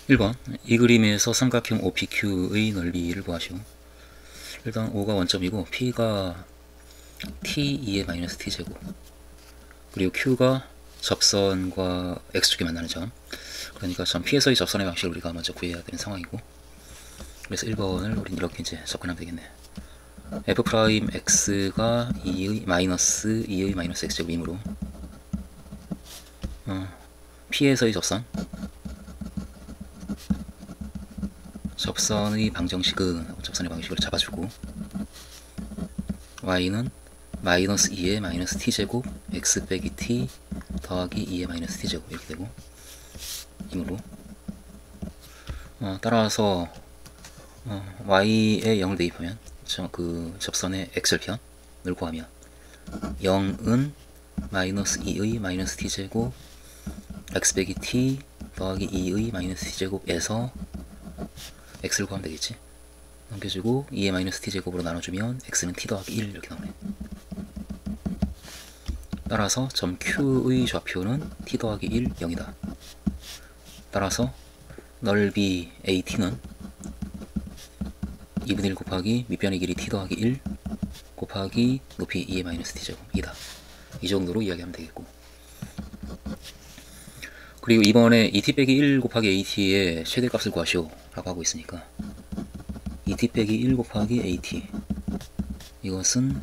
1번 이 그림에서 삼각형 OPQ의 넓이를 구하시오. 일단 O가 원점이고 P가 T2의 마이너스 T제곱, 그리고 Q가 접선과 X축이 만나는 점, 그러니까 점 P에서의 접선의 방식을 우리가 먼저 구해야 되는 상황이고, 그래서 1번을 우린 이렇게 이제 접근하면 되겠네. F'X가 2의 마이너스 2의 마이너스 X제곱이므로 P에서의 접선의 방정식은 접선의 방식을 잡아주고, y는 마이너스 2의 마이너스 t제곱 x 빼기 t 더하기 2의 마이너스 t제곱 이렇게 되고, 이므로 따라서 y에 0을 대입하면 그 접선의 x절편을 구하면 0은 마이너스 2의 마이너스 t제곱 x 빼기 t 더하기 2의 마이너스 t제곱에서 x를 구하면 되겠지. 넘겨주고 2의 마이너스 t제곱으로 나눠주면 x는 t 더하기 1 이렇게 나오네. 따라서 점 Q의 좌표는 t 더하기 1, 0이다. 따라서 넓이 AT는 2분의 1 곱하기 밑변의 길이 t 더하기 1 곱하기 높이 2의 마이너스 t제곱이다. 이 정도로 이야기하면 되겠고, 그리고 이번에 ET 빼기 1 곱하기 AT의 최대값을 구하시오 라고 하고 있으니까 ET 빼기 1 곱하기 AT, 이것은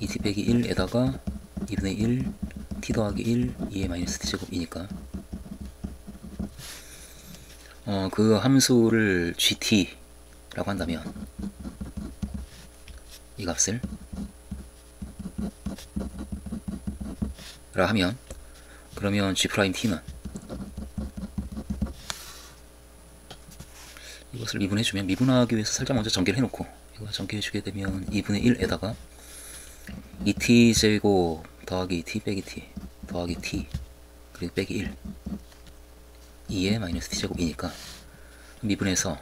ET 빼기 1에다가 2분의 1 t 더하기 1 2의 마이너스 t제곱이니까 그 함수를 GT라고 한다면 이 값을 라 하면, 그러면 G'T는 이것을 미분해주면, 미분하기 위해서 살짝 먼저 전개를 해놓고 이거 전개해주게 되면 2분의 1에다가 2t제곱 더하기 t 빼기 t 더하기 t 그리고 빼기 1 2의 마이너스 t제곱이니까 미분해서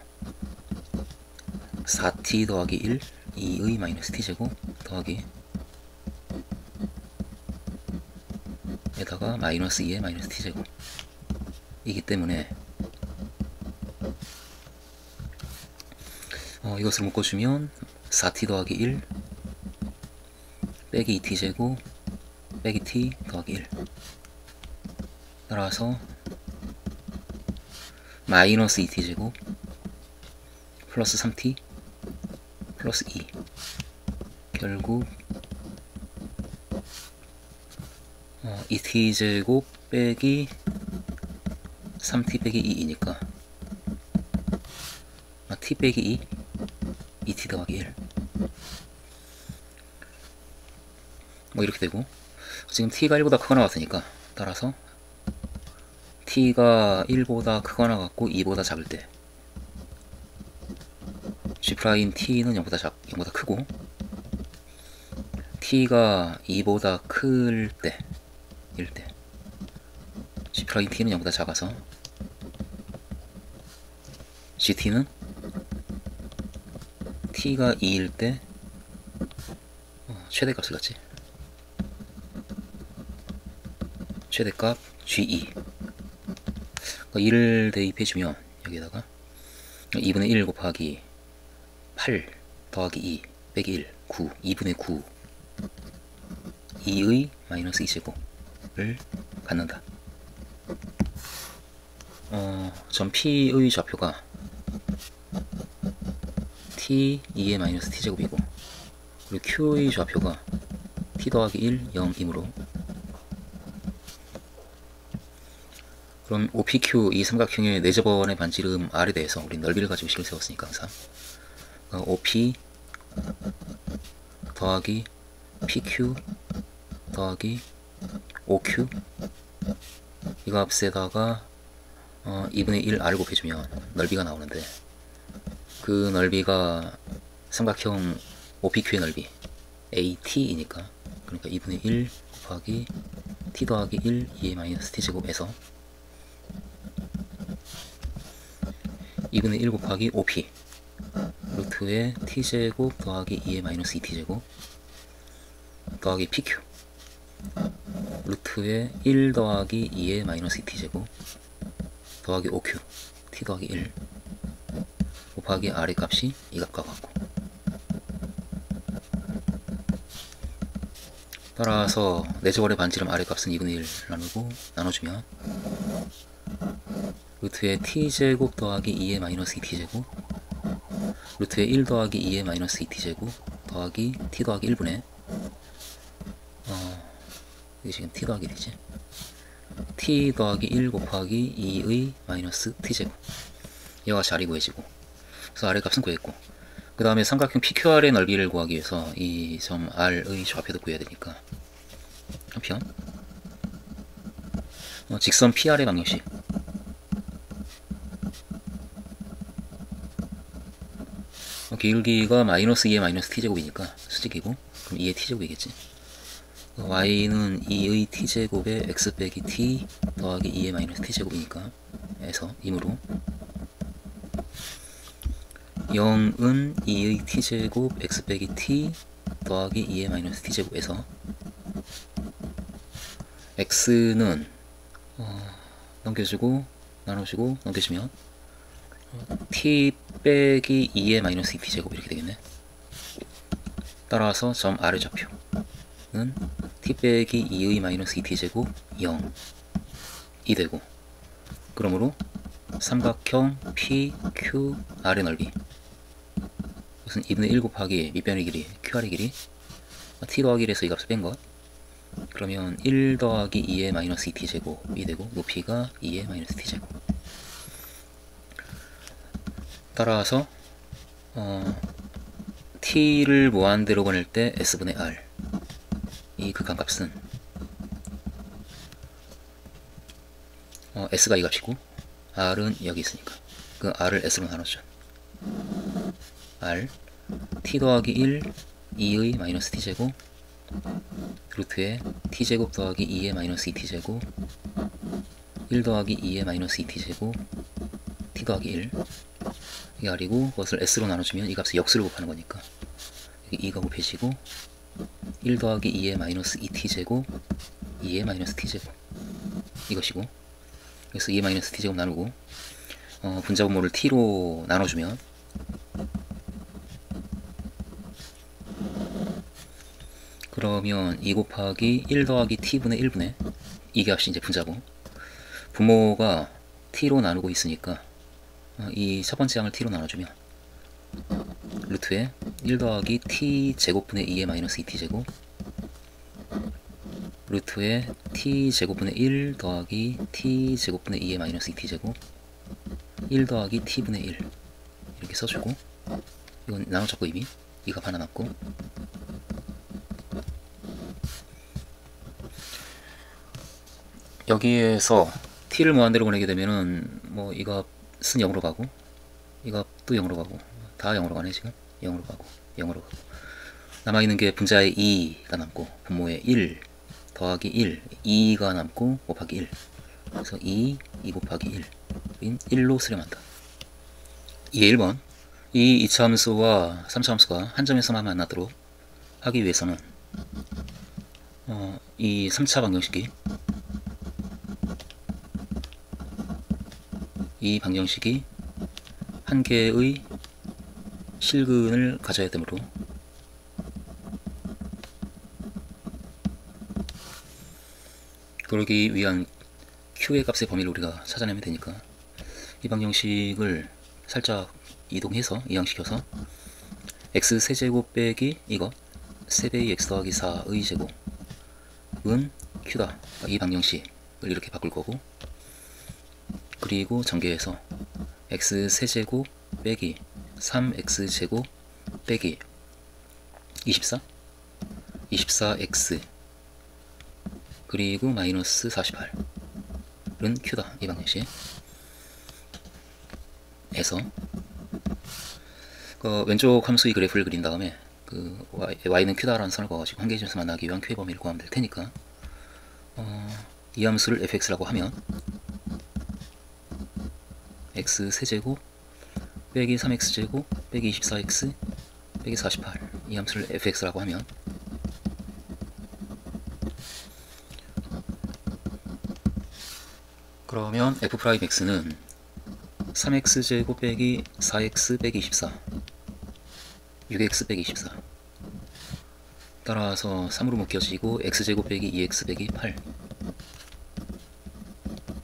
4t 더하기 1 2의 마이너스 t제곱 더하기 에다가 마이너스 2의 마이너스 t제곱 이기 때문에 이것을 묶어주면 4t 더하기 1 빼기 2t제곱 빼기 t 더하기 1, 따라서 마이너스 2t제곱 플러스 3t 플러스 2, 결국 2t제곱 빼기 3t 빼기 2이니까 t 빼기 2 2t 더하기 1 뭐 이렇게 되고, 지금 t가 1보다 크거나 같으니까 따라서 t가 1보다 크거나 같고 2보다 작을 때 G'T는 0보다 크고, t가 2보다 클 때, 일 때 G'T는 0보다 작아서 GT는 t가 2일 때 최대값을 갖지. 최대값 G2, 2를 대입해주면 여기에다가 2분의 1 곱하기 8 더하기 2 빼기 1 9 2분의 9 2의 마이너스 2제곱을 갖는다. 점 P의 좌표가 t 2의 마이너스 t제곱이고, 그리고 Q의 좌표가 t 더하기 1 0이므로, 그럼 OPQ 이 삼각형의 4저번의 반지름 R에 대해서 우리 넓이를 가지고 식을 세웠으니까 항상 OP 더하기 PQ 더하기 OQ 이 값에다가 2분의 1 R을 곱해주면 넓이가 나오는데, 그 넓이가 삼각형 OPQ의 넓이 AT이니까, 그러니까 2분의 1 곱하기 t 더하기 1 2의 마이너스 t제곱에서 2분의 1 곱하기 OP 루트의 t제곱 더하기 2의 마이너스 2t제곱 더하기 PQ 루트의 1 더하기 2의 마이너스 2t제곱 더하기 OQ t 더하기 1 곱하기 r의 값이 이 값과 같고, 따라서 내제곱의 반지름 r의 값은 2분의 1 나눠주면 루트의 t제곱 더하기 2의 마이너스 2t제곱 루트의 1 더하기 2의 마이너스 2t제곱 더하기 t 더하기 1분의 이게 지금 t 더하기 1이지, t 더하기 1 곱하기 2의 마이너스 t제곱, 이와 같이 r이 구해지고, 그래서 r의 값은 구했고, 그 다음에 삼각형 PQR의 넓이를 구하기 위해서 이 점 R의 좌표도 구해야 되니까 한편 직선 PR의 방정식, 길기가 마이너스 2의 마이너스 t제곱이니까 수직이고, 그럼 2의 t제곱이겠지. y는 2의 t제곱에 x 빼기 t 더하기 2의 마이너스 t제곱이니까 에서 이므로 0은 2의 t제곱 x 빼기 t 더하기 2의 마이너스 t제곱에서 x는 넘겨주고 나눠주고 넘겨주면 t 빼기 2의 마이너스 2t제곱 이렇게 되겠네. 따라서 점 R의 좌표는 t 빼기 2의 마이너스 2t제곱 0이 되고, 그러므로 삼각형 PQR의 넓이, 이것은 2분의 1 곱하기 밑변의 길이 QR의 길이 t 더하기 1에서 이 값을 뺀 것, 그러면 1 더하기 2의 마이너스 2t제곱이 되고 높이가 2의 마이너스 t제곱. 따라서 t를 무한대로 보낼 때 s분의 r, 이 극한값은 s가 이 값이고 r은 여기 있으니까 그 r을 s로 나눠줘. r t 더하기 1 2의 마이너스 t제곱 루트에 t제곱 더하기 2의 마이너스 2t제곱 1 더하기 2의 마이너스 2t제곱 t 더하기 1, 이게 r이고, 그것을 s로 나눠주면 이 값을 역수를 곱하는 거니까 여기 2가 곱해지고 1 더하기 2의 마이너스 2t제곱 2의 마이너스 t제곱 이것이고, 그래서 2의 마이너스 t제곱 나누고 분자분모를 t로 나눠주면 그러면 2 곱하기 1 더하기 t분의 1분의 이 값이 이제 분자고, 분모가 t로 나누고 있으니까 이 첫 번째 항을 t로 나눠주면 루트에 1 더하기 t 제곱분의 2의 마이너스 2t제곱 루트에 t 제곱분의 1 더하기 t 제곱분의 2의 마이너스 2t제곱 1 더하기 t분의 1 이렇게 써주고, 이건 나눠줬고 이미 이 값 하나 남고, 여기에서 t를 무한대로 보내게 되면은 뭐 이 값은 0으로 가고 이 값도 0으로 가고 다 0으로 가네. 지금 0으로 가고 0으로 가고 남아있는 게 분자의 2가 남고 분모의 1 더하기 1 2가 남고 곱하기 1, 그래서 2 곱하기 1인 1로 수렴한다. 이게 1번. 이 2차 함수와 3차 함수가 한 점에서만 만나도록 하기 위해서는 이 3차 방정식이 한 개의 실근을 가져야 되므로 그러기 위한 q의 값의 범위를 우리가 찾아내면 되니까 이 방정식을 살짝 이동해서 이항시켜서 x 세제곱 빼기 이거 세배의 x 더하기 4의 제곱은 q다, 이 방정식을 이렇게 바꿀 거고, 그리고 전개해서 x 세제곱 빼기 3x제곱 빼기 24x 그리고 마이너스 48은 q다, 이 방정식 에서 그 왼쪽 함수의 그래프를 그린 다음에 그 y는 q다라는 선을 그어가지고 한 개의 점에서 만나기 위한 q의 범위를 구하면 될 테니까 이 함수를 fx라고 하면 x 세제곱 빼기 3x제곱 빼기 24x 빼기 48, 이 함수를 fx라고 하면 그러면 f'x는 3x제곱 빼기 4x 빼기 24 6x 빼기 24 따라서 3으로 묶여지고 x제곱 빼기 2x 빼기 8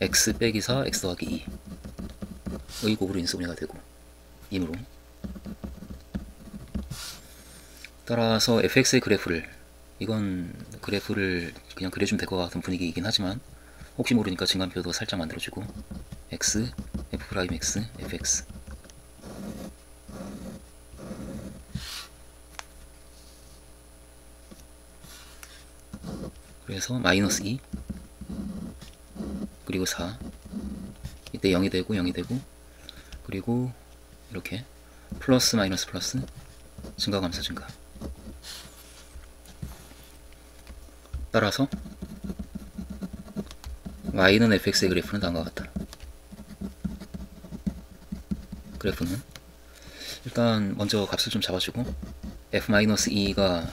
x 빼기 4 x 더하기 2의 곱으로 인수분해가 되고 이므로 따라서 fx의 그래프를 이건 그래프를 그냥 그려주면 될 것 같은 분위기이긴 하지만 혹시 모르니까 증간표도 살짝 만들어주고 x f'x fx 그래서 마이너스 2 그리고 4 이때 0이 되고 0이 되고 그리고 이렇게 플러스 마이너스 플러스 증가 감소 증가 따라서 y는 fx의 그래프는 다음과 같다. 그래프는 일단 먼저 값을 좀 잡아주고 f-2가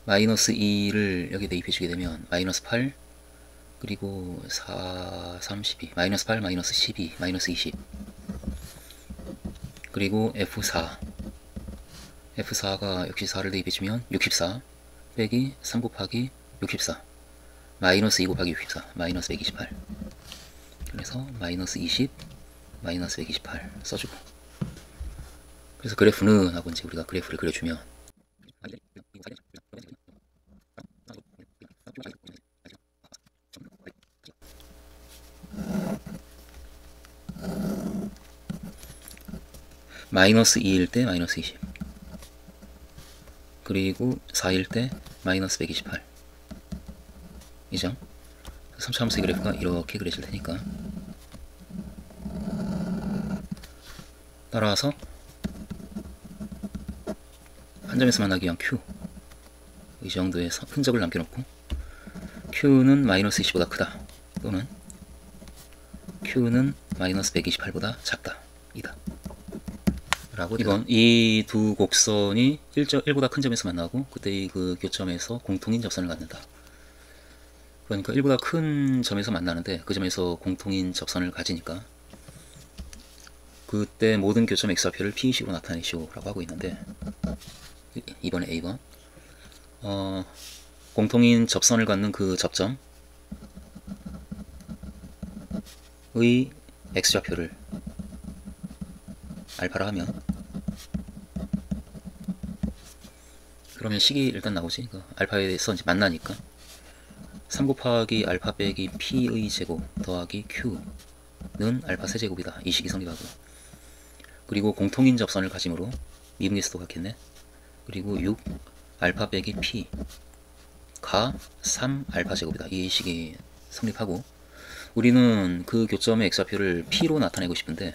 마이너스 2를 여기 대입해주게 되면 마이너스 8 그리고 4, 3, 12 마이너스 8, 마이너스 12, 마이너스 20 그리고 f4 f4가 역시 4를 대입해주면 64 빼기 3 곱하기 64 마이너스 2 곱하기 64 마이너스 128 그래서 마이너스 20 마이너스 128 써주고 그래서 그래프는 하고 이제 우리가 그래프를 그려주면 마이너스 2일 때 마이너스 20 그리고 4일 때 마이너스 128 이죠? 3차함수의 그래프가 이렇게 그려질 테니까 따라서 한 점에서 만나기 위한 Q 이 정도의 흔적을 남겨놓고 Q는 마이너스 20보다 크다 또는 Q는 마이너스 128보다 작다 이다 라고 이건 이 두 곡선이 1보다 큰 점에서 만나고 그때의 그 교점에서 공통인 접선을 갖는다. 그러니까 1보다 큰 점에서 만나는데 그 점에서 공통인 접선을 가지니까 그때 모든 교점 x좌표를 p식으로 나타내시오 라고 하고 있는데 이번에 A번 공통인 접선을 갖는 그 접점의 x좌표를 알파라 하면 그러면 식이 일단 나오지. 그러니까 알파에서 이제 만나니까 3 곱하기 알파 빼기 p의 제곱 더하기 q는 알파 세제곱이다. 이 식이 성립하고 그리고 공통인 접선을 가짐으로 미분계수도 같겠네. 그리고 6 알파 빼기 p가 3 알파 제곱이다. 이 식이 성립하고 우리는 그 교점의 x좌표를 p로 나타내고 싶은데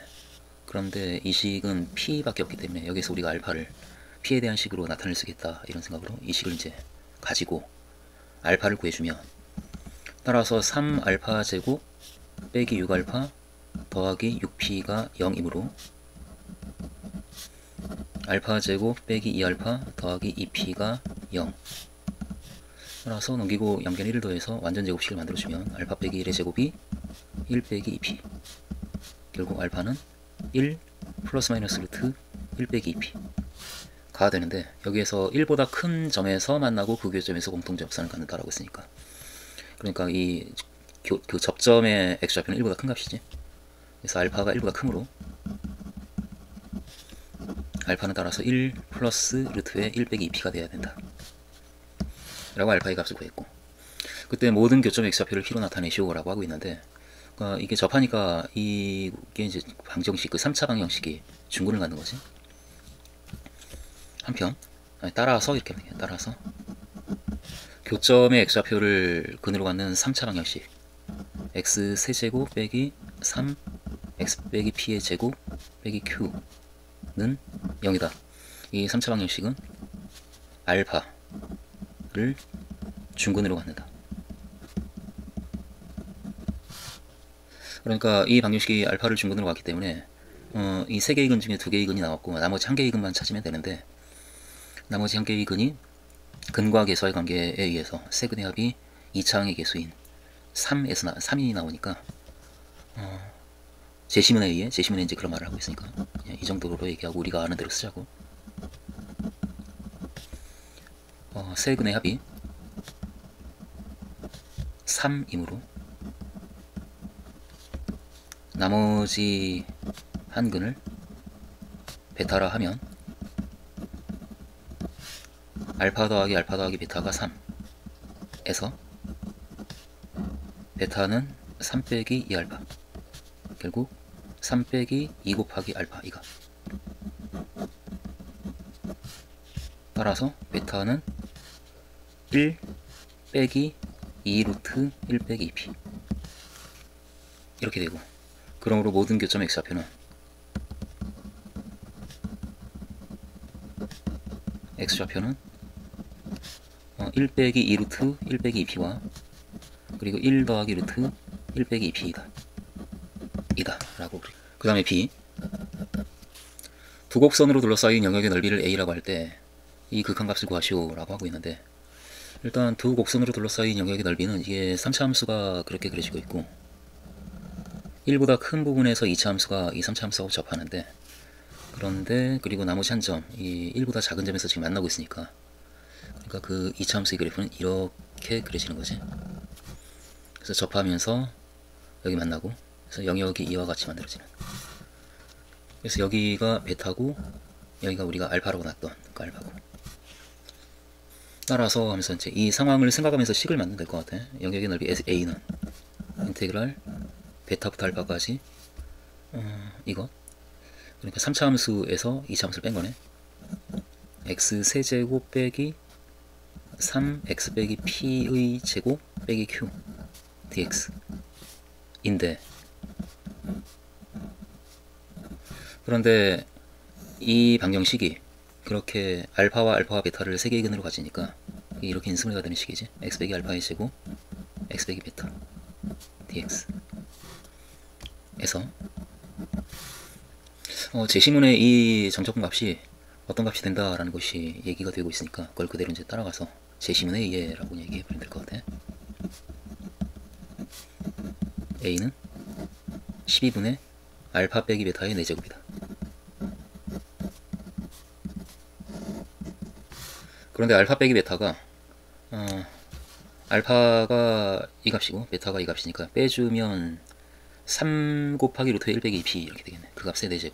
그런데 이 식은 p밖에 없기 때문에 여기서 우리가 알파를 p에 대한 식으로 나타낼 수 있겠다 이런 생각으로 이 식을 이제 가지고 알파를 구해주면 따라서 3 알파 제곱 빼기 6 알파 더하기 6p가 0이므로 알파 제곱 빼기 2 알파 더하기 2p가 0 따라서 넘기고 양변 1을 더해서 완전 제곱식을 만들어주면 알파 빼기 1의 제곱이 1 빼기 2p 결국 알파는 1 플러스 마이너스 루트 1 빼기 2p 가 되는데 여기에서 1보다 큰 점에서 만나고 그 교점에서 공통접선을 갖는다라고 했으니까 그러니까 이 그 접점의 x좌표는 1보다 큰 값이지. 그래서 알파가 1보다 크므로 알파는 따라서 1 플러스 루트의 1 빼기 2p가 돼야 된다 라고 알파의 값을 구했고 그때 모든 교점 x좌표를 p로 나타내시오 라고 하고 있는데 그러니까 이게 접하니까 이게 이제 방정식 그 3차 방정식이 중근을 갖는 거지. 한편 따라서 이렇게 하면 따라서 교점의 x좌표를 근으로 갖는 3차 방정식 x 세제곱 빼기 3 x 빼기 p의 제곱 빼기 q는 0이다. 이 3차 방정식은 알파를 중근으로 갖는다. 그러니까 이 방정식이 알파를 중근으로 갖기 때문에 이 3개의 근 중에 2개의 근이 나왔고 나머지 1개의 근만 찾으면 되는데 나머지 1개의 근이 근과 계수의 관계에 의해서 세근의 합이 2차항의 계수인 3이 나오니까 제시문에 의해, 제시문에 이제 그런 말을 하고 있으니까 그냥 이 정도로 얘기하고 우리가 아는 대로 쓰자고. 세 근의 합이 3이므로 나머지 한 근을 베타라 하면 알파 더하기 베타가 3에서 베타는 3 빼기 2알파, 결국 3 빼기 2 곱하기 알파 이가. 따라서 베타는 1 빼기 2 루트 1 빼기 2p 이렇게 되고, 그러므로 모든 교점 x좌표는 x좌표는 1 빼기 2 루트 1 빼기 2p와 그리고 1 더하기 루트 1 빼기 2p이다 이다 라고. 그 다음에 b, 두 곡선으로 둘러싸인 영역의 넓이를 a라고 할 때 이 극한값을 구하시오 라고 하고 있는데, 일단 두 곡선으로 둘러싸인 영역의 넓이는 이게 3차 함수가 그렇게 그려지고 있고 1보다 큰 부분에서 2차 함수가 이 3차 함수하고 접하는데, 그런데 그리고 나머지 한 점, 이 1보다 작은 점에서 지금 만나고 있으니까, 그러니까 그 2차 함수의 그래프는 이렇게 그려지는 거지. 그래서 접하면서 여기 만나고, 그래서 영역이 이와 같이 만들어지는. 그래서 여기가 베타고 여기가 우리가 알파라고 놨던 그 알파고. 따라서 하면서 이제 이 상황을 생각하면서 식을 만들면 될 것 같아. 영역의 넓이 a는 인테그랄 베타부터 알파까지 이거, 그러니까 3차 함수에서 2차 함수를 뺀 거네. x 세제곱 빼기 3x 빼기 p의 제곱 빼기 q dx 인데, 그런데 이 방정식이 그렇게 알파와 베타를 세 개의 근으로 가지니까 이렇게 인수분해가 되는 식이지. x 빼기 알파의 제곱 x 빼기 베타 dx 에서 제시문의 이 정적분 값이 어떤 값이 된다라는 것이 얘기가 되고 있으니까 그걸 그대로 이제 따라가서 제시문에 의해 라고 얘기해버리면 될 것 같아. a는 12분의 알파 빼기 베타의 4제곱이다. 그런데 알파 빼기 베타가 알파가 이 값이고 베타가 이 값이니까 빼주면 3 곱하기 루트 1 빼기 2p 이렇게 되겠네. 그 값의 4제곱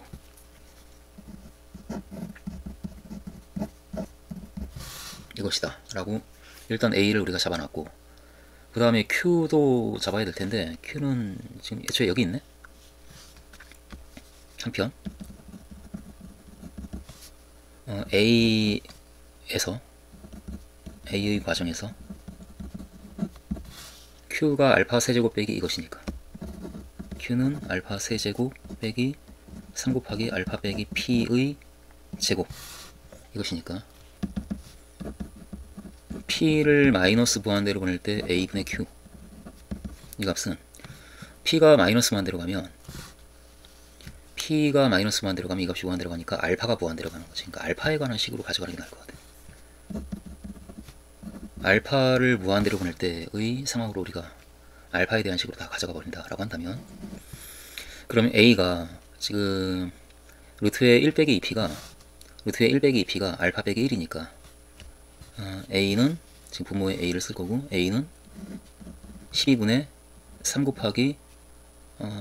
이것이다 라고 일단 a를 우리가 잡아놨고, 그 다음에 q도 잡아야 될 텐데 q는 지금 애초에 여기 있네. 한편 a의 과정에서 q가 알파 세제곱 빼기 이것이니까 q는 알파 세제곱 빼기 3 곱하기 알파 빼기 p의 제곱 이것이니까, p를 마이너스 무한대로 보낼 때 a분의 q, 이 값은 p가 마이너스 무한대로 가면 이 값이 무한대로 가니까 알파가 무한대로 가는 거지. 그러니까 알파에 관한 식으로 가져가는 게 나을 것 같아. 알파를 무한대로 보낼 때의 상황으로 우리가 알파에 대한 식으로 다 가져가 버린다 라고 한다면, 그러면 a가 지금 루트의 1 빼기 2p가 알파 빼기 1이니까 a는 지금 분모에 a를 쓸 거고, a는 12분의 3 곱하기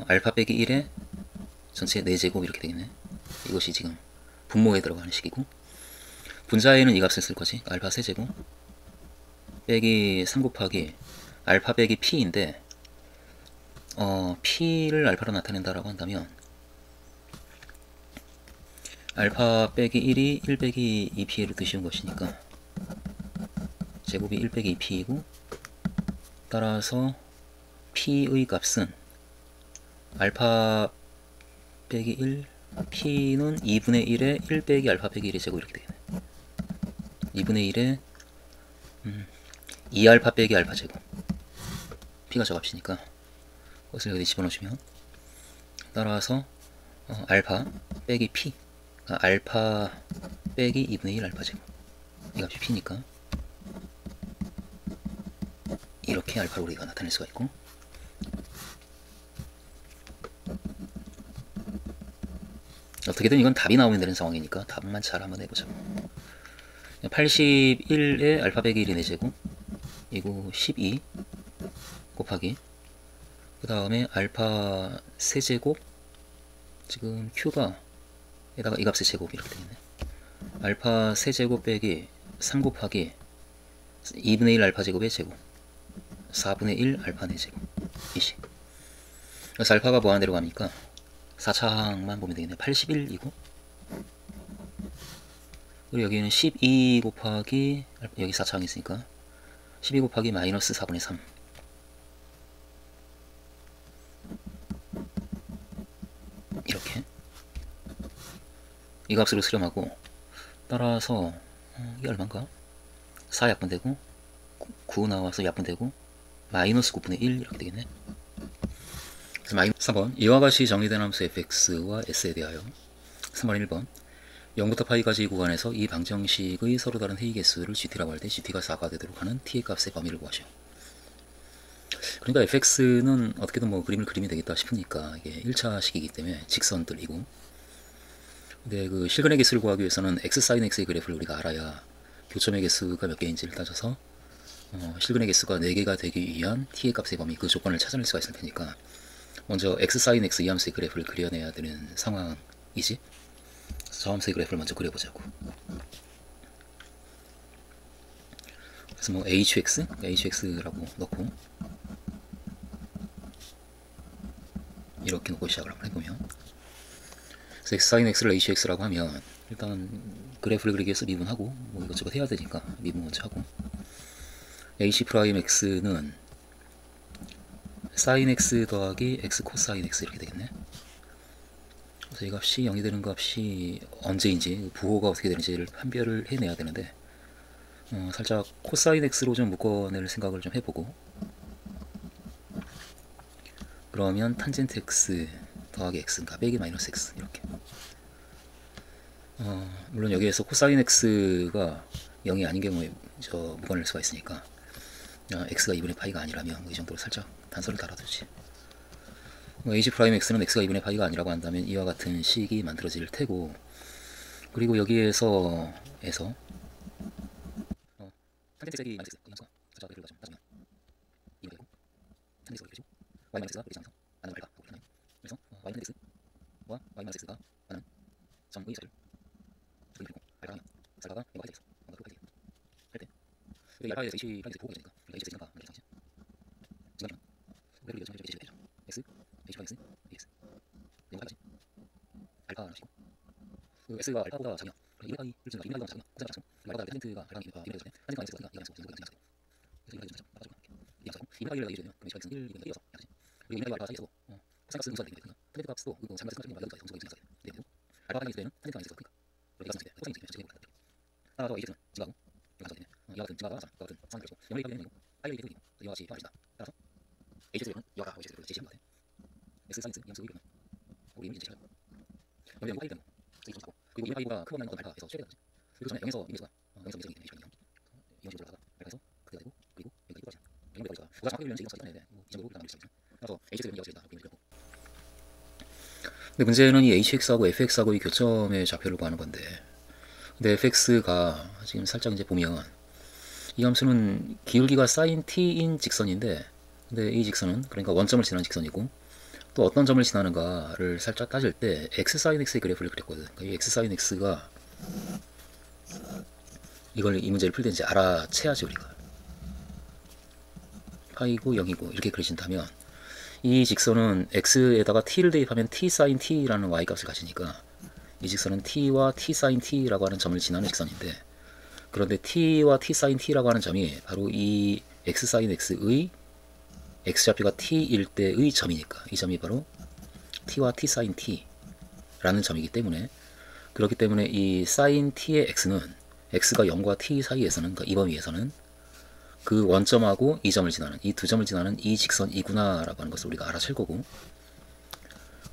알파 빼기 1에 전체 4제곱 이렇게 되겠네. 이것이 지금 분모에 들어가는 식이고, 분자에는 이 값을 쓸 거지. 알파 세제곱 빼기 3 곱하기 알파 빼기 p인데, p를 알파로 나타낸다라고 한다면 알파 빼기 1이 1 빼기 2p로 드시는 것이니까 제곱이 1 빼기 2p이고, 따라서 p의 값은 알파 빼기 1, p는 2분의 1에 1 빼기 알파 빼기 1의 제곱 이렇게 되겠네. 2분의 1에 2알파 빼기 알파 제곱, p가 저 값이니까 그것을 여기 집어넣으시면, 따라서 알파 빼기 p, 알파 빼기 2분의 1 알파 제곱, 이 값이 p니까 이렇게 알파로 우리가 나타낼 수가 있고, 어떻게든 이건 답이 나오면 되는 상황이니까 답만 잘 한번 해보자. 81에 알파 100의 1이 4제곱 이거 12 곱하기 그 다음에 알파 세제곱 지금 Q가 에다가 이 값의 제곱 이렇게 되겠네. 알파 세제곱 빼기 3 곱하기 2분의 1 알파 제곱의 제곱 4분의 1 알파 4제곱 이식. 그래서 알파가 뭐하는 대로 갑니까? 4차항만 보면 되겠네. 81이고 그리고 여기는 12 곱하기 여기 4차항이 있으니까 12 곱하기 마이너스 4분의 3 이렇게 이 값으로 수렴하고 따라서 이게 얼마인가? 4 약분되고 9 나와서 약분되고 마이너스 9분의 1 이렇게 되겠네. 그래서 3번 이와 같이 정의된 함수 fx와 s에 대하여 3번 1번 0부터 파이까지 구간에서 이 방정식의 서로 다른 회의 개수를 gt라고 할 때 gt가 4가 되도록 하는 t의 값의 범위를 구하시오. 그러니까 fx는 어떻게든 뭐 그림을 그리면 되겠다 싶으니까 이게 1차식이기 때문에 직선들이고, 근데 그 실근의 개수를 구하기 위해서는 x sin x의 그래프를 우리가 알아야 교점의 개수가 몇 개인지를 따져서 실근의 개수가 4개가 되기 위한 t의 값의 범위 그 조건을 찾아낼 수가 있을 테니까 먼저 x sin x 이 함수의 그래프를 그려내야 되는 상황이지. 저 함수의 그래프를 먼저 그려보자고. 그래서 뭐 hx라고 넣고 이렇게 놓고 시작을 한번 해보면, 그래서 x sin x를 hx라고 하면 일단 그래프를 그리기 위해서 미분하고 뭐 이것저것 해야 되니까 미분 먼저 하고, h 프라임 x는 sin x 더하기 x 코사인 x 이렇게 되겠네. 그래서 이 값이 0이 되는 값이 언제인지 부호가 어떻게 되는지를 판별을 해내야 되는데 살짝 코사인 x로 좀 묶어낼 생각을 좀 해보고, 그러면 탄젠트 x 더하기 x인가 빼기 마이너스 x 이렇게. 물론 여기에서 코사인 x가 0이 아닌 경우에 묶어낼 수가 있으니까 x가 2분의 파이가 아니라면 이 정도로 살짝 단서를 달아두지. h 프라임 x는 x가 2분의 파이가 아니라고 한다면 이와 같은 식이 만들어질 테고, 그리고 여기에서 탄젠트 x이 마이너스 x 이 함수가 살짝 그래프가 좀 따지면 2가 되고 탄젠트 x가 이렇게 되죠. y 마이너스 x가 이렇게 되면서 나는 알파 그렇게. 그래서 y 탄젠트 x와 y 마이너스 x가 나는 점의 자리를 그리고 알파하면 알파가 뭐가 되겠어? 뭔가 그렇게 할 때 여기 알파에서 h 프라임 보호가 되니까 h x가 이렇게 되죠. 지금 그래프를 이어서 이렇게 되죠. x h 프라임 x dx 이거까지 알파라는 식이고, 그 x가 알파보다 작으면 2파이를 주는 2파이가 작으면 코사인 작으면 알파가 탄젠트가 알파가 2파이 되면 탄젠트 x가 이거 양수 이거 양수 그래서 이거 양수 따라가지고 이거 양수 2파이를 얘기해 주면 그럼 h x는 1 2분의 1이어서 양수 그리고 2파이가 알파 사이에서도 코사인 값은 무수가 되는 거니까 탄젠트 값도 그 장과 승까지 만나는 거예요. 정수가 있는 되고 알파가 있을 때는 탄젠트가 있을 거니까 그래서 이거 코사인 있으면 지금 해볼까. 따라서 h는 증가하고 이거 같은 이와 같은 증가가 이와 같은 상황이 되고 0을 얘기하는 이고 파이를 얘기하는 이고 이와 같이 표현합니다. 따라서 h는 이와 같은 h를 제시한 것 같아. x 사인 x 양수 이거는 우리 이미 제시하고 여기는 5파이 되는 거 그리고 2파이보다 크거나 어떤 알파에서 최대가 되지. 그리고 전에 0에서 미분수가 0에서 미분수가 되는 이런 이런 식으로 올라가다가 알파에서 그대가 되고 그리고 여기까지 떨어지는 0을 떨어지다가 부가 정확하게 되면 지금 써있다는데 이 정도로 나눠질 수 있죠. 그래서 hx는 이어서 된다 이렇게 되고, 근데 문제는 이 hx하고 fx하고의 교점의 좌표를 구하는 건데, 근데 fx가 지금 살짝 이제 보면 이 함수는 기울기가 sin t인 직선인데, 근데 이 직선은 그러니까 원점을 지나는 직선이고 또 어떤 점을 지나는가를 살짝 따질 때 x sin x의 그래프를 그렸거든. 그러니까 이 x sin x가 이걸 이 문제를 풀 때 이제 알아채야지 우리가 파이고 0이고 이렇게 그려진다면 이 직선은 x에다가 t를 대입하면 t sin t라는 y 값을 가지니까 이 직선은 t와 t sin t라고 하는 점을 지나는 직선인데, 그런데 t와 t sin t라고 하는 점이 바로 이 x sin x의 x좌표가 t일 때의 점이니까 이 점이 바로 t와 t sin t라는 점이기 때문에, 그렇기 때문에 이 sin t의 x는 x가 0과 t 사이에서는, 그러니까 이 범위에서는 그 원점하고 이 점을 지나는 이 두 점을 지나는 이 직선이구나 라고 하는 것을 우리가 알아챌 거고,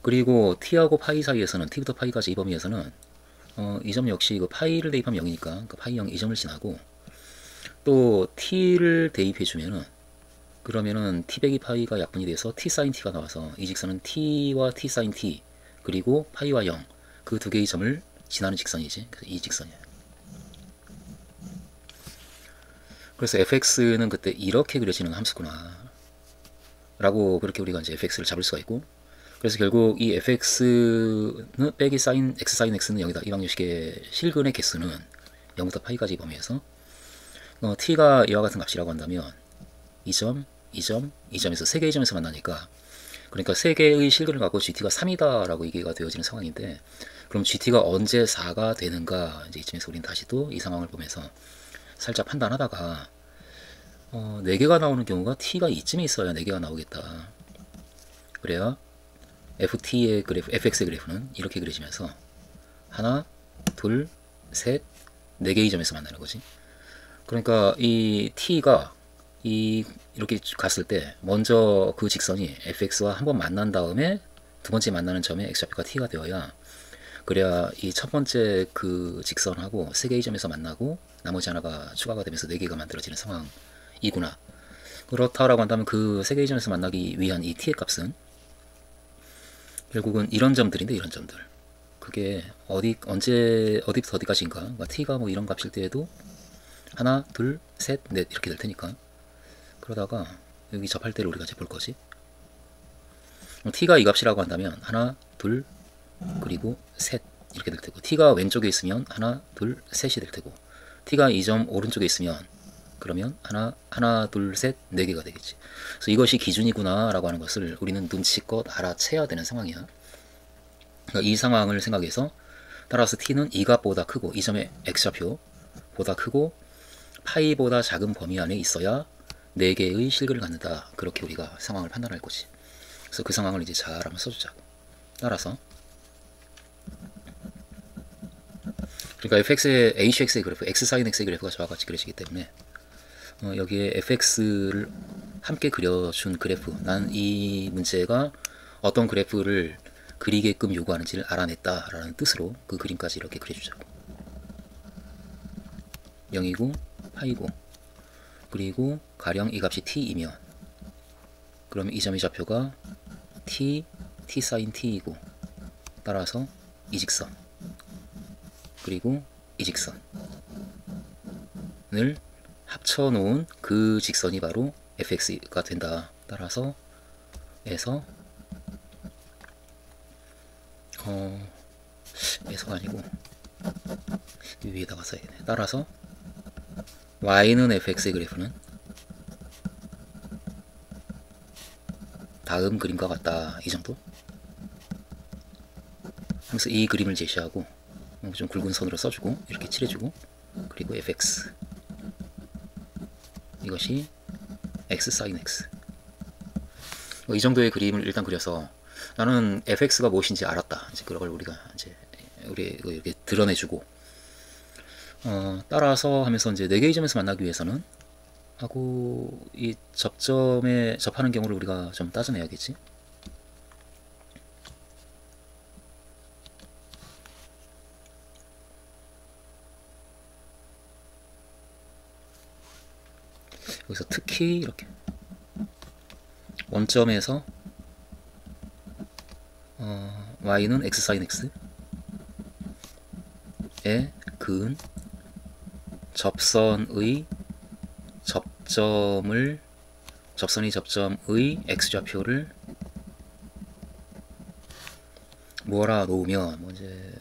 그리고 t하고 파이 사이에서는 t부터 파이까지 이 범위에서는 이 점 역시 그 파이를 대입하면 0이니까 그 파이 0 이 점을 지나고, 또 t를 대입해 주면은 그러면은 t 빼기 파이가 약분이 돼서 t sin t가 나와서 이 직선은 t와 t sin t 그리고 파이와 0 그 두 개의 점을 지나는 직선이지. 그래서 이 직선이야. 그래서 fx는 그때 이렇게 그려지는 함수구나 라고 그렇게 우리가 이제 fx를 잡을 수가 있고, 그래서 결국 이 fx는 빼기 사인 x 사인 x는 0이다. 이 방정식의 실근의 개수는 0부터 파이까지 범위에서 t가 이와 같은 값이라고 한다면 2점, 2점, 2점에서 세 개의 점에서 만나니까, 그러니까 세 개의 실근을 갖고 gt가 3이다 라고 얘기가 되어지는 상황인데, 그럼 gt가 언제 4가 되는가, 이제 이쯤에서 우리는 다시 또 이 상황을 보면서 살짝 판단하다가 4개가 나오는 경우가 t가 이쯤에 있어야 4개가 나오겠다. 그래야 ft의 그래프, fx의 그래프는 이렇게 그려지면서 하나, 둘, 셋, 4개의 점에서 만나는 거지. 그러니까 이 t가 이렇게 갔을 때 먼저 그 직선이 fx와 한번 만난 다음에 두 번째 만나는 점에 x좌표가 t가 되어야, 그래야 이 첫 번째 그 직선하고 3개의 점에서 만나고 나머지 하나가 추가가 되면서 4개가 만들어지는 상황이구나. 그렇다라고 한다면 그 3개의 점에서 만나기 위한 이 t의 값은 결국은 이런 점들인데, 이런 점들. 그게 어디부터 어디까지인가? 그러니까 t가 뭐 이런 값일 때에도 하나, 둘, 셋, 넷 이렇게 될 테니까. 그러다가 여기 접할 때를 우리가 이제 볼 거지. t가 이 값이라고 한다면 하나, 둘, 그리고 셋 이렇게 될 테고, t가 왼쪽에 있으면 하나, 둘, 셋이 될 테고, t가 이 점 오른쪽에 있으면 그러면 하나, 둘, 셋, 4개가 되겠지. 그래서 이것이 기준이구나 라고 하는 것을 우리는 눈치껏 알아채야 되는 상황이야. 그러니까 이 상황을 생각해서, 따라서 t는 이 값보다 크고 이 점의 x좌표보다 크고 파이보다 작은 범위 안에 있어야 4개의 실근을 갖는다. 그렇게 우리가 상황을 판단할 거지. 그래서 그 상황을 이제 잘 한번 써주자고. 따라서 그러니까 fx의 hx의 그래프, x sin x의 그래프가 저와 같이 그려지기 때문에 여기에 fx를 함께 그려준 그래프, 난 이 문제가 어떤 그래프를 그리게끔 요구하는지를 알아냈다라는 뜻으로 그 그림까지 이렇게 그려주자고. 0이고 파이고, 그리고 가령 이 값이 t이면 그러면 이 점의 좌표가 t sin t이고, 따라서 이 직선 그리고 이 직선을 합쳐놓은 그 직선이 바로 fx가 된다. 따라서 에서가 아니고 위에다가 써야겠네. 따라서 y는 fx의 그래프는 다음 그림과 같다. 이 정도 하면서 이 그림을 제시하고 좀 굵은 선으로 써주고 이렇게 칠해주고, 그리고 fx 이것이 x sin x, 이 정도의 그림을 일단 그려서 나는 fx가 무엇인지 알았다. 이제 그걸 우리가 이제 이렇게 드러내주고, 따라서 하면서 이제 4개의 점에서 만나기 위해서는 하고 이 접점에 접하는 경우를 우리가 좀 따져내야겠지. 여기서 특히 이렇게 원점에서 y는 x sin x에 그은 접선의 접점의 x좌표를 뭐라 놓으면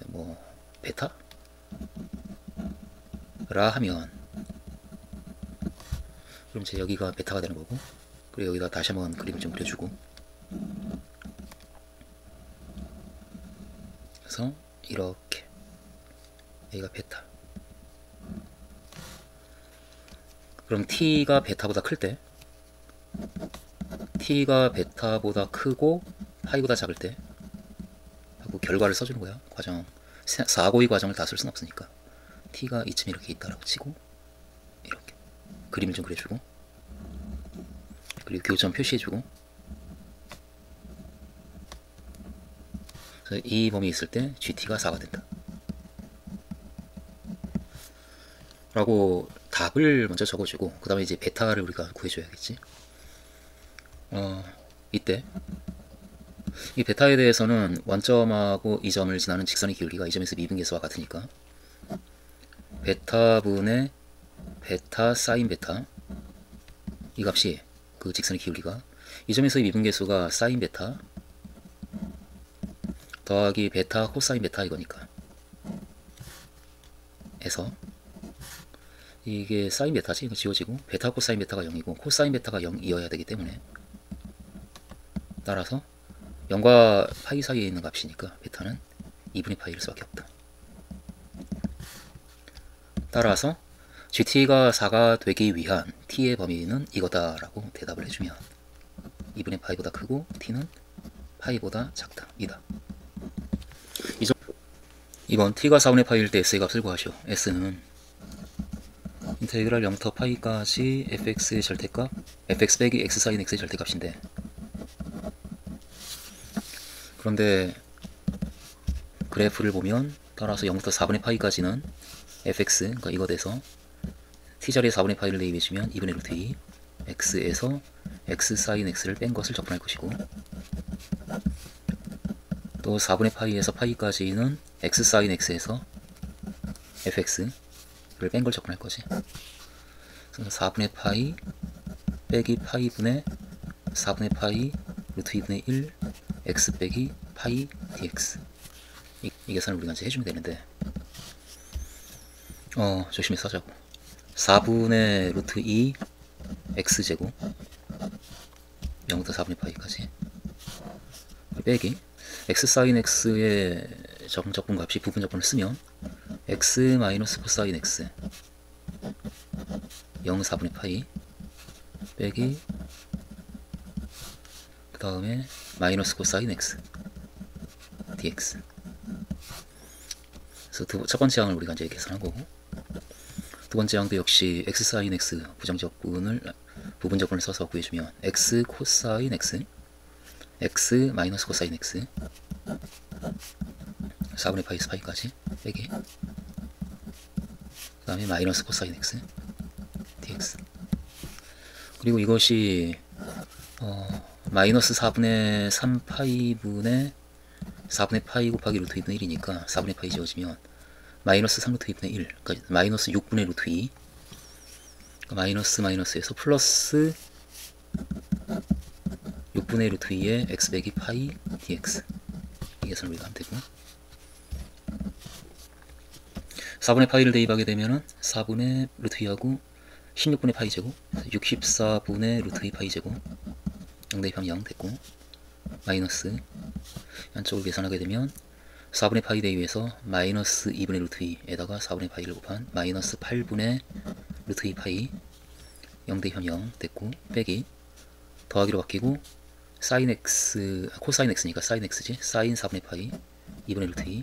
뭐 베타라 하면, 그럼 이제 여기가 베타가 되는 거고, 그리고 여기다 다시 한번 그림을 좀 그려주고, 그래서 이렇게 여기가 베타. 그럼 t가 베타보다 클 때, t가 베타보다 크고 파이보다 작을 때 하고 결과를 써주는 거야. 과정 사고의 과정을 다 쓸 수는 없으니까 t가 이쯤 이렇게 있다라고 치고 이렇게 그림을 좀 그려주고, 그리고 교점 표시해주고, 그래서 이 범위에 있을 때 gt가 4가 된다 라고 답을 먼저 적어주고, 그 다음에 이제 베타를 우리가 구해줘야겠지. 이때 이 베타에 대해서는 원점하고 이 점을 지나는 직선의 기울기가 이 점에서 미분계수와 같으니까 베타분의 베타 사인 베타, 이 값이 그 직선의 기울기가 이 점에서의 미분계수가 사인 베타 더하기 베타 코사인 베타 이거니까 에서 이게 사인 베타지, 이거 지워지고 베타 코사인 베타가 0이고 코사인 베타가 0이어야 되기 때문에 따라서 0과 파이 사이에 있는 값이니까 베타는 2분의 파이일 수밖에 없다. 따라서 GT가 4가 되기 위한 T의 범위는 이거다라고 대답을 해주면 2분의 파이보다 크고 T는 파이보다 작다 이다. 이번 T가 4분의 파이일 때 S의 값을 구하시오. S는 인테그랄 0부터 파이까지 fx의 절대값 fx 빼기 x 사인 x의 절대값인데, 그런데 그래프를 보면 따라서 0부터 4분의 파이까지는 fx, 그러니까 이거 돼서 t자리에 4분의 파이를 대입해주면 2분의 루트 2 x에서 x 사인 x를 뺀 것을 적분할 것이고, 또 4분의 파이에서 파이까지는 x 사인 x에서 fx를 뺀 걸 적분할 거지. 그래서 4분의 파이 빼기 파이분의 4분의 파이 루트 2분의 1 x 빼기 파이 dx, 이 계산을 우리가 이제 해주면 되는데, 조심해서 하자고. 4분의 루트 2 x제곱 0부터 4분의 파이까지 빼기 x 사인 x의 정적분 값이 부분 적분을 쓰면 x 마이너스 코사인 x 0 4분의 파이 빼기 그 다음에 마이너스 코사인 x dx. 그래서 첫 번째 항을 우리가 이제 계산한 거고, 두 번째 항도 역시 x 사인 x 부분 적분을 써서 구해주면 x 코사인 x x 마이너스 코사인 x 4분의 파이에서 파이까지 빼기 그 다음에 마이너스 코사인 x dx. 그리고 이것이 마이너스 4분의 3파이분의 4분의 파이 곱하기 루트 2분의 1이니까 4분의 파이 지워지면 마이너스 3루트 2분의 1, 그러니까 마이너스 6분의 루트 2, 그러니까 마이너스 마이너스에서 플러스 6분의 루트 2의 x 빼기 파이 dx, 이 계산을 우리가 하면 되고, 4분의 파이를 대입하게 되면은 4분의 루트 2하고 16분의 파이 제곱 64분의 루트 2 파이 제곱 0 대입하면 0 됐고, 마이너스 안쪽을 계산하게 되면 4분의 파이 대입해서 마이너스 2분의 루트 2에다가 4분의 파이를 곱한 마이너스 8분의 루트 2 파이 0 대입하면 0 됐고, 빼기 더하기로 바뀌고 사인 x 코사인 x니까 사인 x지, 사인 4분의 파이 2분의 루트 2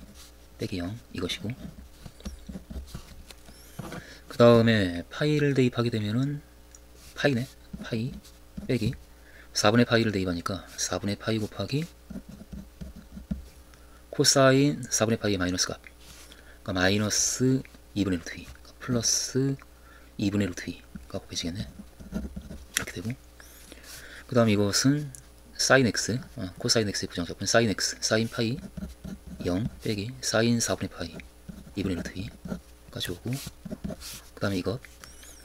빼기 0 이것이고, 그 다음에 파이를 대입하게 되면은 파이네, 파이 빼기 4분의 파이를 대입하니까 4분의 파이 곱하기 코사인 4분의 파이의 마이너스 값, 그러니까 마이너스 2분의 루트 2 그러니까 플러스 2분의 루트 2가 곱해지겠네. 이렇게 되고, 그 다음 이것은 사인 x, 코사인 x의 부정적분 사인 x, 사인 파이 0 빼기 사인 4분의 파이 2분의 루트 2까지 오고, 그 다음에 이것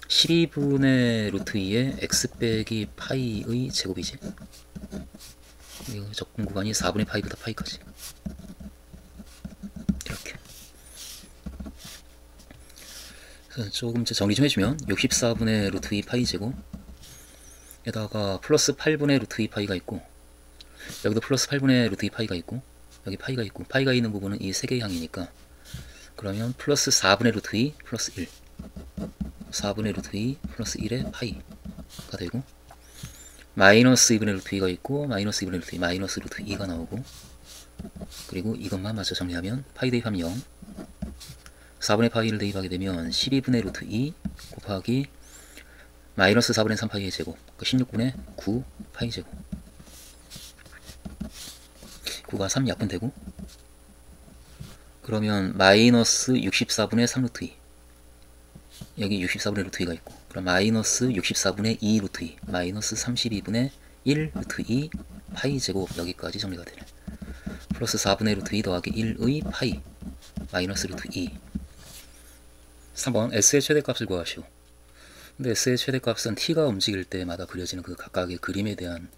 12분의 루트 2의 x 빼기 파이의 제곱이지. 이거 적분 구간이 4분의 파이부터 파이까지 이렇게. 그래서 조금 정리 좀 해주면 64분의 루트 2 파이 제곱 에다가 플러스 8분의 루트 2 파이가 있고, 여기도 플러스 8분의 루트 2 파이가 있고, 여기 파이가 있고, 파이가 있는 부분은 이 세 개의 항이니까, 그러면 플러스 4분의 루트 2 플러스 1 4분의 루트 2 플러스 1의 파이가 되고, 마이너스 2분의 루트 2가 있고, 마이너스 2분의 루트 2 마이너스 루트 2가 나오고, 그리고 이것만 마저 정리하면 파이 대입하면 0 4분의 파이를 대입하게 되면 12분의 루트 2 곱하기 마이너스 4분의 3파이의 제곱, 그 16분의 9 파이 제곱, 9가 3 약분되고, 그러면 마이너스 64분의 3 루트 2, 여기 64분의 루트 2가 있고, 그럼 마이너스 64분의 2 루트 2 마이너스 32분의 1 루트 2 파이 제곱 여기까지 정리가 되네. 플러스 4분의 루트 2 더하기 1의 파이 마이너스 루트 2. 3번 S의 최대값을 구하시오. 근데 S의 최대값은 T가 움직일 때마다 그려지는 그 각각의 그림에 대한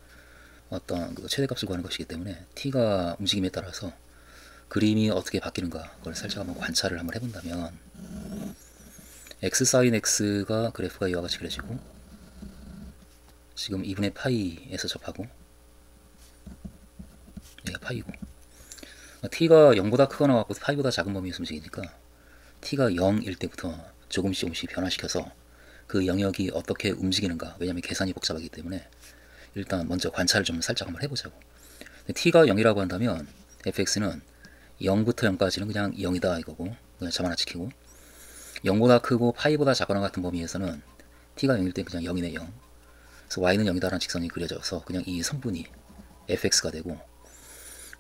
어떤 그 최대값을 구하는 것이기 때문에 T가 움직임에 따라서 그림이 어떻게 바뀌는가 그걸 살짝 한번 관찰을 한번 해본다면 X 사인 X가 그래프가 이와 같이 그려지고 지금 2분의 파이에서 접하고 얘가 파이고 T가 0보다 크거나 같고 파이보다 작은 범위에서 움직이니까 T가 0일 때부터 조금씩 변화시켜서 그 영역이 어떻게 움직이는가, 왜냐하면 계산이 복잡하기 때문에 일단 먼저 관찰을 좀 살짝 한번 해보자고. T가 0이라고 한다면 fx는 0부터 0까지는 그냥 0이다 이거고 그냥 점 하나 지키고 0보다 크고 파이보다 작거나 같은 범위에서는 T가 0일 때 그냥 0이네 0. 그래서 y는 0이다라는 직선이 그려져서 그냥 이 선분이 fx가 되고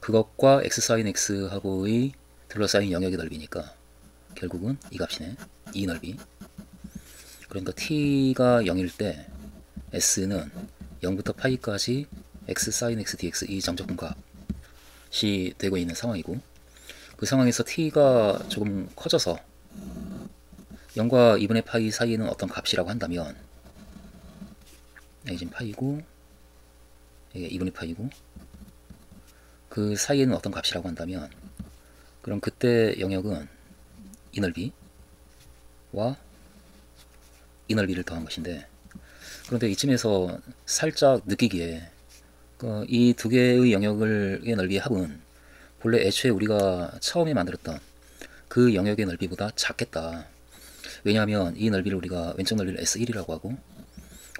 그것과 x 사인 x하고의 둘러싸인 영역의 넓이니까 결국은 이 값이네. 이 넓이. 그러니까 t가 0일 때 s는 0부터 파이까지 x 사인 x dx 이 정적분 값이 되고 있는 상황이고 그 상황에서 t가 조금 커져서 0과 2분의 파이 사이에는 어떤 값이라고 한다면 여기 지금 파이고 이게 2분의 파이고 그 사이에는 어떤 값이라고 한다면 그럼 그때 영역은 이 넓이와 이 넓이를 더한 것인데 그런데 이쯤에서 살짝 느끼기에 이 두 개의 영역의 넓이의 합은 본래 애초에 우리가 처음에 만들었던 그 영역의 넓이보다 작겠다. 왜냐하면 이 넓이를 우리가 왼쪽 넓이를 S1이라고 하고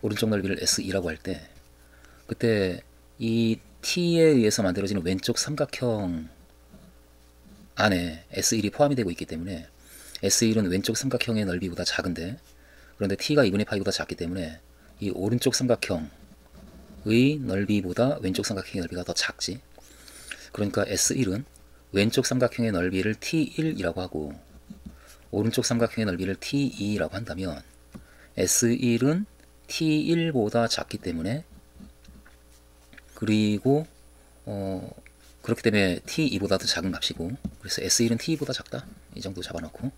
오른쪽 넓이를 S2라고 할 때 그때 이 T에 의해서 만들어지는 왼쪽 삼각형 안에 S1이 포함이 되고 있기 때문에 S1은 왼쪽 삼각형의 넓이보다 작은데 그런데 T가 2분의 파이보다 작기 때문에 이 오른쪽 삼각형의 넓이보다 왼쪽 삼각형의 넓이가 더 작지. 그러니까 S1은 왼쪽 삼각형의 넓이를 T1이라고 하고 오른쪽 삼각형의 넓이를 T2라고 한다면 S1은 T1보다 작기 때문에 그리고 그렇기 때문에 T2보다 더 작은 값이고 그래서 S1은 T2보다 작다. 이 정도 잡아놓고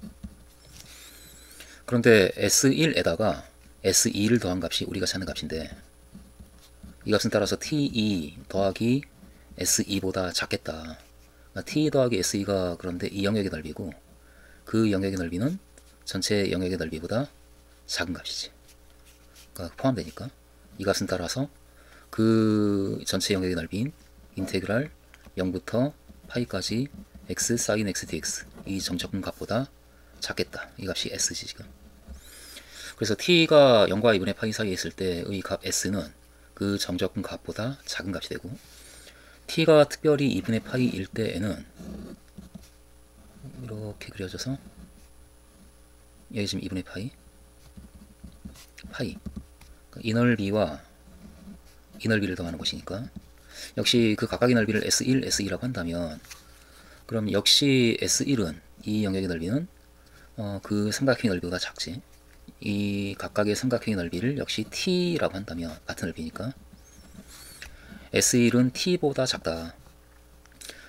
그런데 S1에다가 S2를 더한 값이 우리가 찾는 값인데 이 값은 따라서 T2 더하기 S2보다 작겠다. 그러니까 T 더하기 S2가 그런데 이 영역의 넓이고 그 영역의 넓이는 전체 영역의 넓이보다 작은 값이지. 그러니까 포함되니까 이 값은 따라서 그 전체 영역의 넓이인 인테그랄 0부터 파이까지 x 사인 x dx 이 정적분 값보다 작겠다. 이 값이 s지 지금. 그래서 t가 0과 2분의 파이 사이에 있을 때의 값 s는 그 정적분 값보다 작은 값이 되고 t가 특별히 2분의 파이일 때에는 이렇게 그려져서 여기 지금 2분의 파이 이 넓이와 이 넓이를 더하는 것이니까 역시 그 각각의 넓이를 S1, S2라고 한다면 그럼 역시 S1은 이 영역의 넓이는 그 삼각형의 넓이보다 작지. 이 각각의 삼각형의 넓이를 역시 T라고 한다면 같은 넓이니까 S1은 T보다 작다.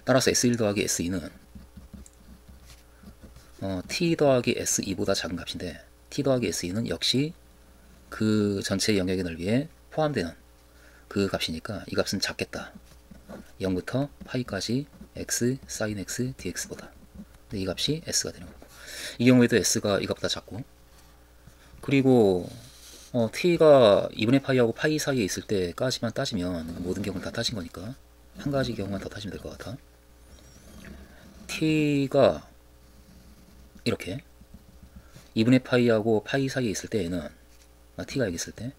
따라서 S1 더하기 S2는 T 더하기 S2보다 작은 값인데 T 더하기 S2는 역시 그 전체 영역의 넓이에 포함되는 그 값이니까 이 값은 작겠다. 0부터 파이까지 x 사인 x dx보다. 이 값이 s가 되는 거고 이 경우에도 s가 이 값보다 작고 그리고 t가 2분의 파이하고 파이 사이에 있을 때까지만 따지면 모든 경우는 다 따진 거니까 한 가지 경우만 더 따지면 될 것 같아. t가 이렇게 2분의 파이하고 파이 사이에 있을 때에는 t가 여기 있을 때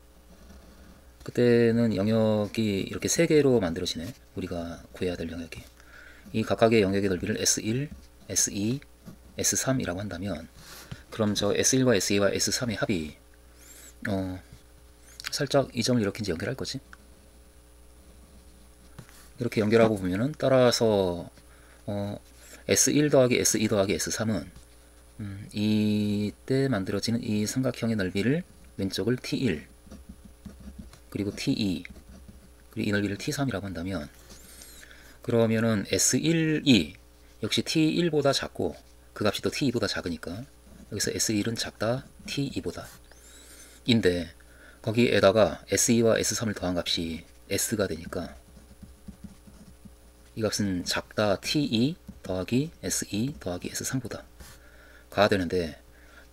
그때는 영역이 이렇게 세 개로 만들어지네. 우리가 구해야 될 영역이 이 각각의 영역의 넓이를 S1, S2, S3이라고 한다면 그럼 저 S1과 S2와 S3의 합이 살짝 이 점을 이렇게 이제 연결할 거지. 이렇게 연결하고 보면은 따라서 S1 더하기 S2 더하기 S3은 이때 만들어지는 이 삼각형의 넓이를 왼쪽을 T1 그리고 T2 그리고 이 넓이를 t3이라고 한다면, 그러면은 S1이 역시 T1보다 작고 그 값이 또 T2보다 작으니까 여기서 S1은 작다 T2보다 인데, 거기에다가 S2와 S3을 더한 값이 S가 되니까 이 값은 작다 T2 더하기 S2 더하기 S3보다 가 되는데,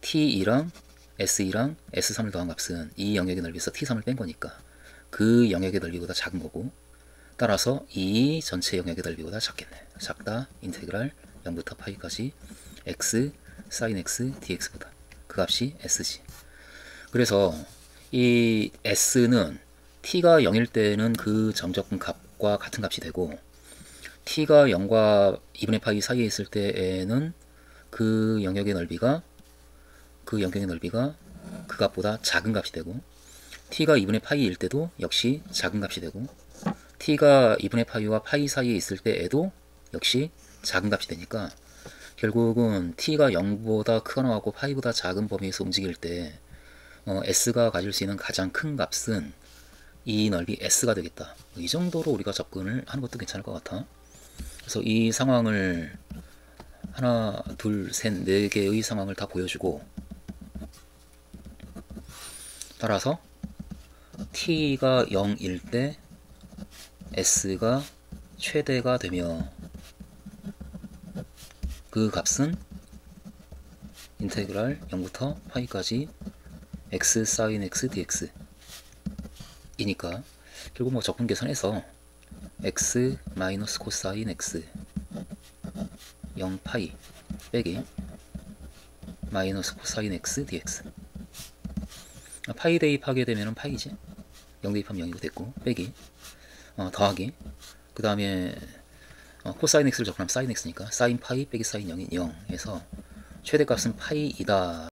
T2랑 S2랑 S3을 더한 값은 이 영역의 넓이에서 T3을 뺀 거니까 그 영역의 넓이보다 작은 거고, 따라서 이 전체 영역의 넓이보다 작겠네. 작다 인테그랄 0부터 파이까지 x sin x dx보다 그 값이 s지. 그래서 이 s는 t가 0일 때는 그 정적분 값과 같은 값이 되고, t가 0과 2분의 파이 사이에 있을 때에는 그 영역의 넓이가 그 값보다 작은 값이 되고, t가 2분의 파이일 때도 역시 작은 값이 되고, t가 2분의 파이와 파이 사이에 있을 때에도 역시 작은 값이 되니까, 결국은 t가 0보다 크거나 하고 파이보다 작은 범위에서 움직일 때 s가 가질 수 있는 가장 큰 값은 이 넓이 s가 되겠다. 이 정도로 우리가 접근을 하는 것도 괜찮을 것 같아. 그래서 이 상황을 하나, 둘, 셋, 네 개의 상황을 다 보여주고, 따라서 t가 0일 때 s가 최대가 되며 그 값은 인테그랄 0부터 파이까지 x sin x dx 이니까, 결국 뭐 적분 계산해서 x 마이너스 코사인 x 0 파이 빼기 마이너스 코사인 x dx, 파이 대입하게 되면 파이지, 0 대입하면 0이고 됐고, 빼기 더하기, 그 다음에 코사인 x를 적분하면 사인 x니까 사인 파이 빼기 사인 0인 0 해서 최대값은 파이이다